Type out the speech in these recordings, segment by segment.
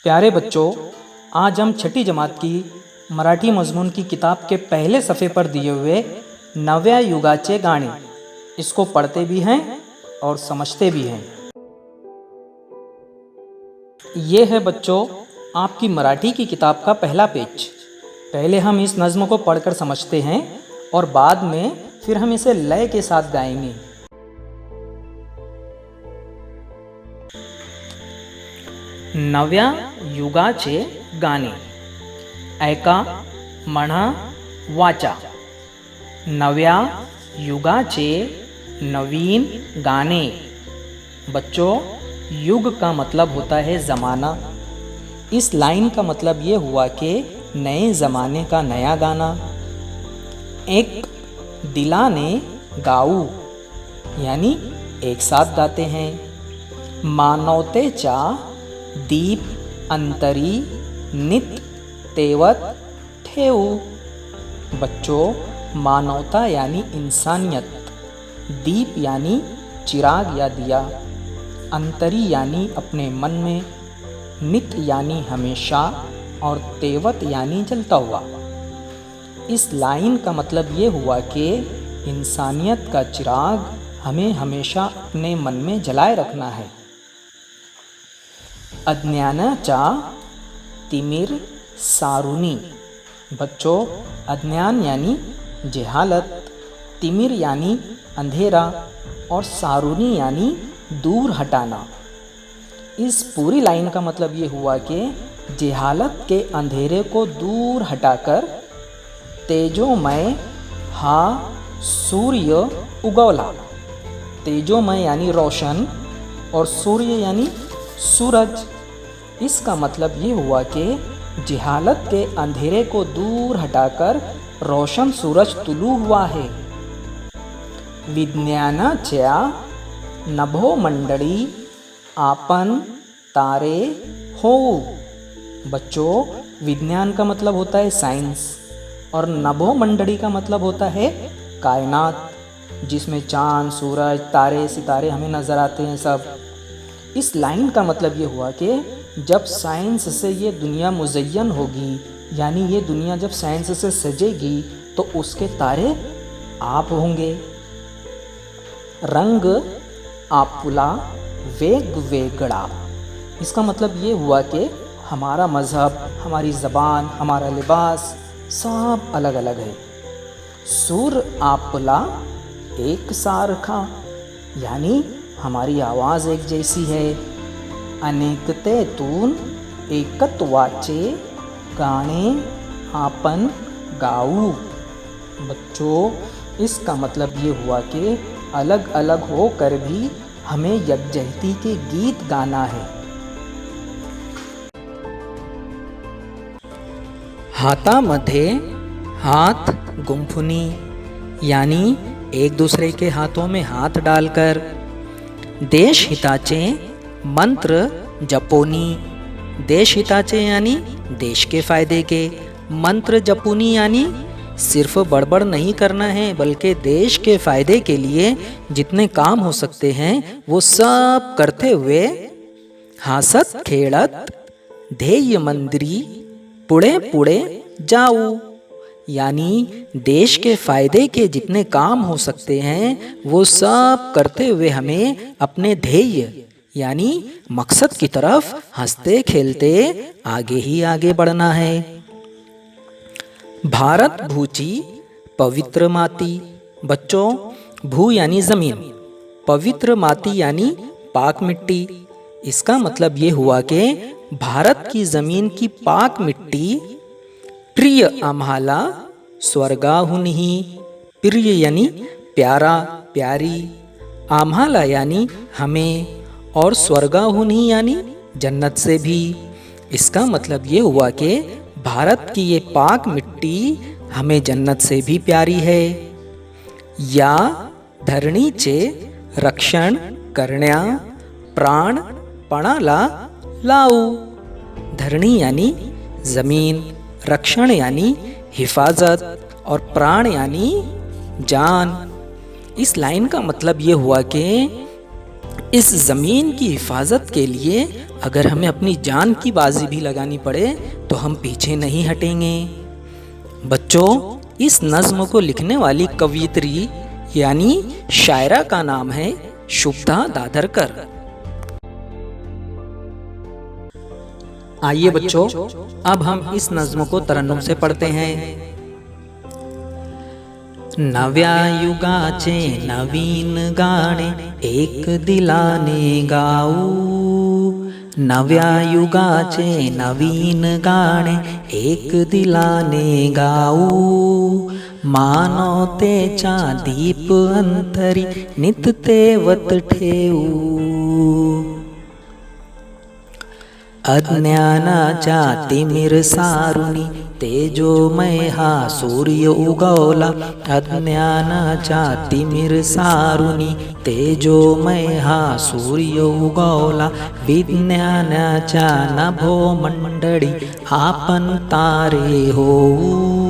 प्यारे बच्चों, आज हम छठी जमात की मराठी मजमून की किताब के पहले सफ़े पर दिए हुए नव्या युगाचे गाणे इसको पढ़ते भी हैं और समझते भी हैं। ये है बच्चों आपकी मराठी की किताब का पहला पेज। पहले हम इस नज़्म को पढ़कर समझते हैं और बाद में फिर हम इसे लय के साथ गाएंगे। नव्या युगाचे गाणे ऐका, म्हणा, वाचा। नव्या युगाचे नवीन गाने। बच्चों, युग का मतलब होता है ज़माना। इस लाइन का मतलब ये हुआ कि नए ज़माने का नया गाना। एक दिलाने गाऊ यानी एक साथ गाते हैं। मानवतेचा दीप अंतरी नित तेवत ठेऊ। बच्चों, मानवता यानी इंसानियत, दीप यानी चिराग या दिया, अंतरी यानी अपने मन में, नित यानी हमेशा और तेवत यानी जलता हुआ। इस लाइन का मतलब ये हुआ कि इंसानियत का चिराग हमें हमेशा अपने मन में जलाए रखना है। अज्ञानाचा तिमिर सारुनी। बच्चों, अज्ञान यानी जहालत, तिमिर यानी अंधेरा और सारुनी यानी दूर हटाना। इस पूरी लाइन का मतलब ये हुआ कि जहालत के अंधेरे को दूर हटाकर तेजोमय हा सूर्य उगवला। तेजोमय यानी रोशन और सूर्य यानी सूरज। इसका मतलब ये हुआ कि जहालत के अंधेरे को दूर हटाकर रोशन सूरज तुलू हुआ है। विज्ञानाच्या नभोमंडळी आपण तारे हो। बच्चों, विज्ञान का मतलब होता है साइंस और नभोमंडली का मतलब होता है कायनात, जिसमें चांद, सूरज, तारे, सितारे हमें नज़र आते हैं सब। इस लाइन का मतलब ये हुआ कि जब साइंस से ये दुनिया मुज़य्यन होगी, यानी ये दुनिया जब साइंस से सजेगी तो उसके तारे आप होंगे। रंग आपुला वेगवेगळा। इसका मतलब ये हुआ कि हमारा मज़हब, हमारी ज़बान, हमारा लिबास सब अलग अलग है। सुर आपुला एक सारखा यानी हमारी आवाज़ एक जैसी है। अनेकतेतून एकत्वाचे गाणे आपण गाऊ। बच्चों, इसका मतलब ये हुआ कि अलग अलग होकर भी हमें यकजहती के गीत गाना है। हातामध्ये हाथ गुंफुनी यानी एक दूसरे के हाथों में हाथ डालकर। देश हिताचे मंत्र जपोनी। देश हिताचे यानी देश के फायदे के, मंत्र जपुनी यानी सिर्फ बड़बड़ नहीं करना है बल्कि देश के फायदे के लिए जितने काम हो सकते हैं वो सब करते हुए हसत खेळत ध्येय मंदिरी पुढे पुढे जाऊ। यानी देश के फायदे के जितने काम हो सकते हैं वो सब करते हुए हमें अपने ध्येय यानी मकसद की तरफ हंसते खेलते आगे ही आगे बढ़ना है। भारत भूची पवित्र माती। बच्चों, भू यानी ज़मीन, पवित्र माती यानी पाक मिट्टी। इसका मतलब ये हुआ कि भारत की ज़मीन की पाक मिट्टी प्रिय आम्हाला स्वर्गाहुनही। प्रिय यानी प्यारा, प्यारी, आम्हाला यानी हमें और स्वर्गाहुनही यानी जन्नत से भी। इसका मतलब ये हुआ कि भारत की ये पाक मिट्टी हमें जन्नत से भी प्यारी है। या धरणीचे रक्षण करण्या प्राण पणाला लाऊ। धरणी यानी ज़मीन, रक्षण यानी हिफाजत और प्राण यानी जान। इस लाइन का मतलब ये हुआ कि इस ज़मीन की हिफाजत के लिए अगर हमें अपनी जान की बाजी भी लगानी पड़े तो हम पीछे नहीं हटेंगे। बच्चों, इस नज्म को लिखने वाली कवयित्री यानी शायरा का नाम है शुभदा दादरकर। आइए बच्चों, अब हम इस नज्म को तरन्नुम से पढ़ते हैं। नव्या युगाचे नवीन गाणे एक दिलाने गाऊ, नव्या युगाचे नवीन गाणे एक दिलाने गाऊ, मानवतेच्या दीप अंतरी नित तेवत ठेवू, अज्ञानाच्या तिमिर सारुनी तेजोमय हा सूर्य उगवला, अज्ञानाच्या तिमिर सारुनी तेजोमय हा सूर्य उगवला, विज्ञानाच्या नभो मंडळी आपण तारे होऊ,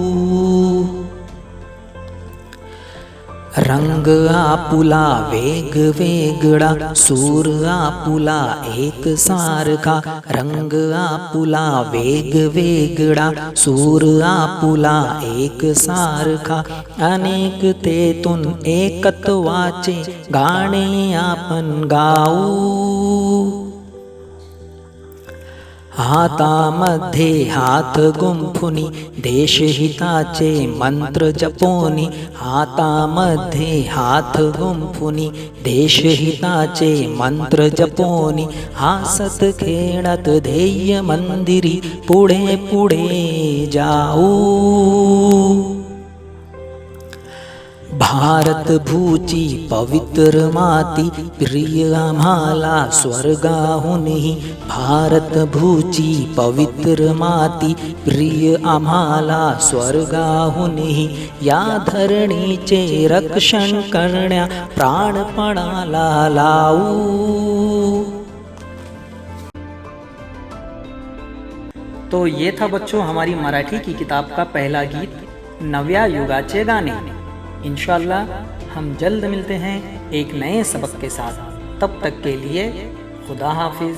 रंग आपुला वेगवेगळा सूर आपुला एक सारखा, रंग आपुला वेगवेगळा सूर आपुला एक सारखा, अनेकतेतून एकत्वाचे गाणे आपण गाऊ, हातामध्ये हात गुंफुनी देशहिताचे मंत्र जपोनी, हातामध्ये हात गुंफुनी देशहिताचे मंत्र जपोनी, हासत खेळत ध्येय मंदिरी पुढे पुढे जाऊ, भारत भूची पवित्र माती प्रिय आम्हाला स्वर्गाहूनही, भारत भूची पवित्र माती प्रिय आम्हाला स्वर्गाहूनही, या धरणीचे रक्षण करण्या प्राणपणाला लावू। तो ये था बच्चों हमारी मराठी की किताब का पहला गीत नव्या युगाचे गाणे। इंशाअल्लाह हम जल्द मिलते हैं एक नए सबक के साथ। तब तक के लिए खुदा हाफिज़।